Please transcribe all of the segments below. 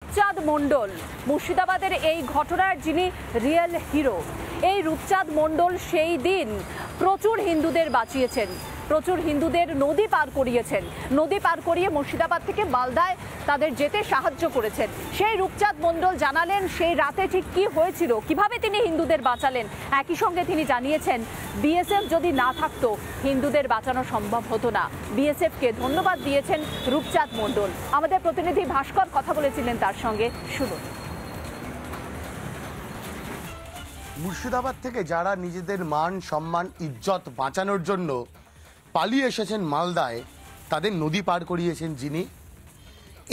রূপচাঁদ মণ্ডল, মুর্শিদাবাদের এই ঘটনার যিনি রিয়েল হিরো, এই রূপচাঁদ মণ্ডল সেই দিন প্রচুর হিন্দুদের বাঁচিয়েছেন, প্রচুর হিন্দুদের নদী পার করিয়েছেন, নদী পার করিয়ে মুর্শিদাবাদ থেকে মালদায় তাদের যেতে সাহায্য করেছেন। সেই রূপচাঁদ মণ্ডল জানালেন সেই রাতে ঠিক কি হয়েছিল, কিভাবে তিনি হিন্দুদের বাঁচালেন। একই সঙ্গে তিনি জানিয়েছেন বিএসএফ যদি না থাকতো হিন্দুদের বাঁচানো সম্ভব হতো না। বিএসএফকে ধন্যবাদ দিয়েছেন রূপচাঁদ মণ্ডল। আমাদের প্রতিনিধি ভাস্কর কথা বলেছিলেন তার সঙ্গে, শুনুন। মুর্শিদাবাদ থেকে যারা নিজেদের মান সম্মান ইজ্জত বাঁচানোর জন্য পালিয়ে এসেছেন মালদায়, তাদের নদী পার করিয়েছেন যিনি,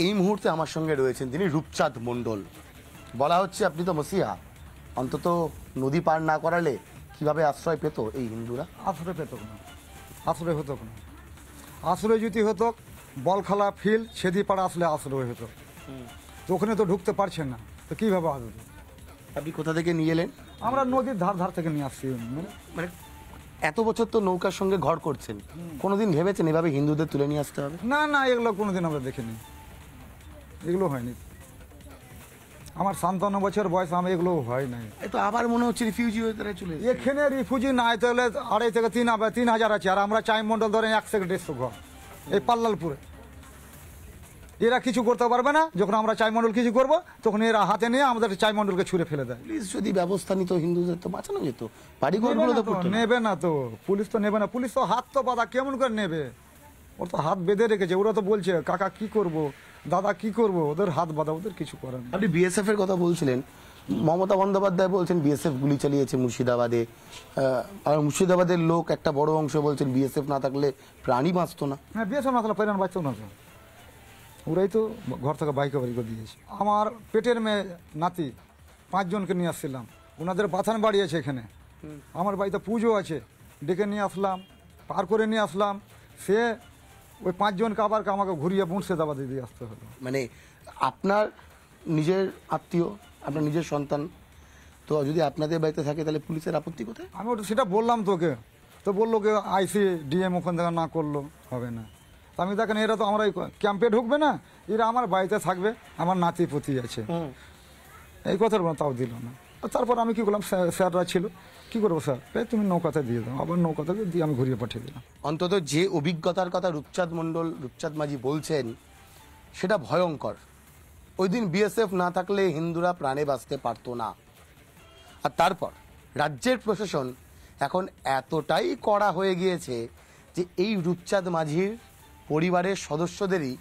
এই মুহূর্তে আমার সঙ্গে রয়েছেন তিনি রূপচাঁদ মণ্ডল। বলা হচ্ছে আপনি তো মসিহা, অন্তত নদী পার না করালে কিভাবে আশ্রয় পেত এই হিন্দুরা? আশ্রয় পেত না, আশ্রয় হতো না। আশ্রয় যদি হতো বলখালা ফিল সেদিপাড়া আসলে আশ্রয় হতো, তো ওখানে তো ঢুকতে পারছেন না, তো কীভাবে আসবে? আপনি কোথা থেকে নিয়ে এলেন? আমরা নদীর ধার থেকে নিয়ে আসছি। মানে এত বছর তো নৌকার সঙ্গে ঘর করছেন, কোনোদিন ভেবেছেন এভাবে হিন্দুদের তুলে নিয়ে আসতে হবে? না না, এগুলো কোনোদিন আমরা দেখিনি, এগুলো হয়নি। আমার 57 বছর বয়স, আমি এগুলো হয় নাই। তো আবার মনে হচ্ছে রিফিউজি হয়ে তারা চলে এখানে রিফিউজি নাই তো 2.5 থেকে 3,000 আছে, আর আমরা চাই মন্ডল ধরেন 1 থেকে 150 ঘর এই পাল্লালপুরে। এরা কিছু করতে পারবে না, যখন আমরা চাই মন্ডল কিছু করবো তখন এরা হাতে নিয়ে আমাদের চাই মন্ডলকে ছুঁড়ে ফেলে দেয়। পুলিশ যদি ব্যবস্থা নিত হিন্দুদের তো বাঁচানো যেত, বাড়িঘরগুলো তো নেবে না, তো পুলিশ তো নেবে না। পুলিশ তো হাত তো বাঁধা, কেমন করে নেবে? ওর তো হাত বেঁধে রেখেছে, ওরা তো বলছে কাকা কি করব, দাদা কি করব, ওদের হাত বাঁধা, ওদের কিছু করেন। আপনি বিএসএফ এর কথা বলছিলেন, মমতা বন্দ্যোপাধ্যায় বলছেন বিএসএফ গুলি চালিয়েছে মুর্শিদাবাদে, আর মুর্শিদাবাদের লোক একটা বড় অংশ বলছেন বিএসএফ না থাকলে প্রাণী বাঁচতো না। হ্যাঁ, বিএসএফ না থাকলে প্রাণ বাঁচতো না, ওরাই তো ঘর থেকে বাইকে বাড়ি করে দিয়েছে। আমার পেটের মেয়ে নাতি 5 জনকে নিয়ে আসছিলাম, ওনাদের বাথান বাড়ি আছে এখানে, আমার বাড়িতে পুজো আছে, ডেকে নিয়ে আসলাম, পার করে নিয়ে আসলাম। সে ওই 5 জনকে আবার আমাকে ঘুরিয়ে মুর্শিদাবাদে দিয়ে আসতে হলো। মানে আপনার নিজের আত্মীয়, আপনার নিজের সন্তান, তো যদি আপনাদের বাড়িতে থাকে তাহলে পুলিশের আপত্তি কোথায়? আমি ওটা সেটা বললাম তোকে, তো বললো কি আইসি ডিএম ওখান থেকে না করলো হবে না। আমি দেখেন এরা তো আমরা ক্যাম্পে ঢুকবে না, এরা আমার বাড়িতে থাকবে, আমার নাতি পুতি আছে, এই কথার তাও দিল না। তারপর আমি কি করলাম, স্যাররা ছিল, কি করবো স্যার, তুমি নৌকাতে দিয়ে দাও, আবার নৌকাতে দিয়ে আমি ঘুরিয়ে পাঠিয়ে দিলাম। অন্তত যে অভিজ্ঞতার কথা রূপচাঁদ মণ্ডল, রূপচাঁদ মাঝি বলছেন সেটা ভয়ঙ্কর। ওই দিন বিএসএফ না থাকলে হিন্দুরা প্রাণে বাঁচতে পারতো না। আর তারপর রাজ্যের প্রশাসন এখন এতটাই কড়া হয়ে গিয়েছে যে এই রূপচাঁদ মাঝির পরিবারের সদস্যদেরই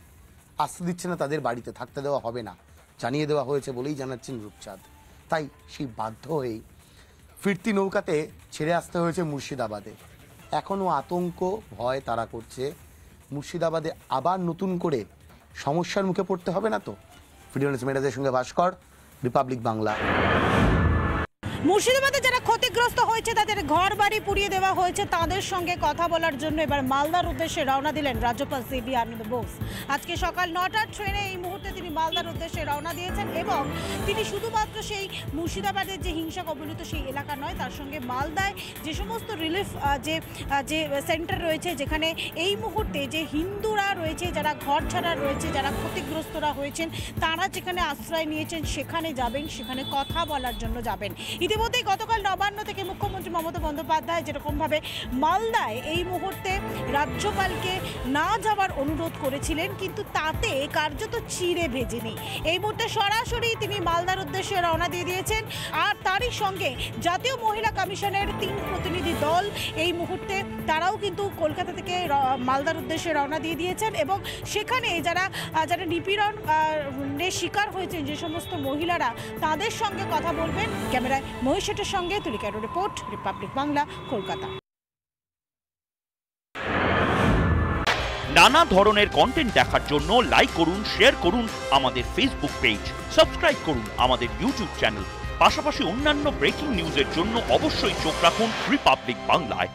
আস্থা দিচ্ছে না, তাদের বাড়িতে থাকতে দেওয়া হবে না, জানিয়ে দেওয়া হয়েছে বলেই জানাচ্ছেন রূপচাঁদ। তাই সেই বাধ্য হয়েই ফিরতি নৌকাতে ছেড়ে আসতে হয়েছে মুর্শিদাবাদে। এখনও আতঙ্ক ভয় তারা করছে, মুর্শিদাবাদে আবার নতুন করে সমস্যার মুখে পড়তে হবে না তো? ভিডিও মেরাজের সঙ্গে ভাস্কর, রিপাবলিক বাংলা। মুর্শিদাবাদে যারা ক্ষতিগ্রস্ত হয়েছে, তাদের ঘর বাড়ি পুড়িয়ে দেওয়া হয়েছে, তাদের সঙ্গে কথা বলার জন্য এবার মালদার উদ্দেশ্যে রওনা দিলেন রাজ্যপাল সিবি আনন্দ বোস। আজকে সকাল 9টার ট্রেনে এই মুহূর্তে তিনি মালদার উদ্দেশ্যে রওনা দিয়েছেন এবং তিনি শুধুমাত্র সেই মুর্শিদাবাদের যে হিংসা কবলিত সেই এলাকা নয়, তার সঙ্গে মালদায় যে সমস্ত রিলিফ যে সেন্টার রয়েছে, যেখানে এই মুহূর্তে যে হিন্দুরা রয়েছে, যারা ঘর ছাড়া রয়েছে, যারা ক্ষতিগ্রস্তরা হয়েছেন, তারা যেখানে আশ্রয় নিয়েছেন সেখানে যাবেন, সেখানে কথা বলার জন্য যাবেন। ইতিমধ্যেই গতকাল নবান্ন থেকে মুখ্যমন্ত্রী মমতা বন্দ্যোপাধ্যায় যেরকমভাবে মালদায় এই মুহূর্তে রাজ্যপালকে না যাওয়ার অনুরোধ করেছিলেন, কিন্তু তাতে কার্যত চিড়ে ভেজেনি। এই মুহূর্তে সরাসরি তিনি মালদার উদ্দেশ্যে রওনা দিয়ে দিয়েছেন। আর তারই সঙ্গে জাতীয় মহিলা কমিশনের 3 প্রতিনিধি দল এই মুহূর্তে তারাও কিন্তু কলকাতা থেকে মালদার উদ্দেশ্যে রওনা দিয়ে দিয়েছেন এবং সেখানে যারা নিপীড়নের শিকার হয়েছেন যে সমস্ত মহিলারা, তাদের সঙ্গে কথা বলবেন। ক্যামেরায় মহেশ শেঠের সঙ্গে তুলিকার রিপোর্ট, রিপাবলিক বাংলা, কলকাতা। নানা ধরনের কন্টেন্ট দেখার জন্য লাইক করুন, শেয়ার করুন আমাদের ফেসবুক পেজ, সাবস্ক্রাইব করুন আমাদের ইউটিউব চ্যানেল। পাশাপাশি অন্যান্য ব্রেকিং নিউজের জন্য অবশ্যই চোখ রাখুন রিপাবলিক বাংলায়।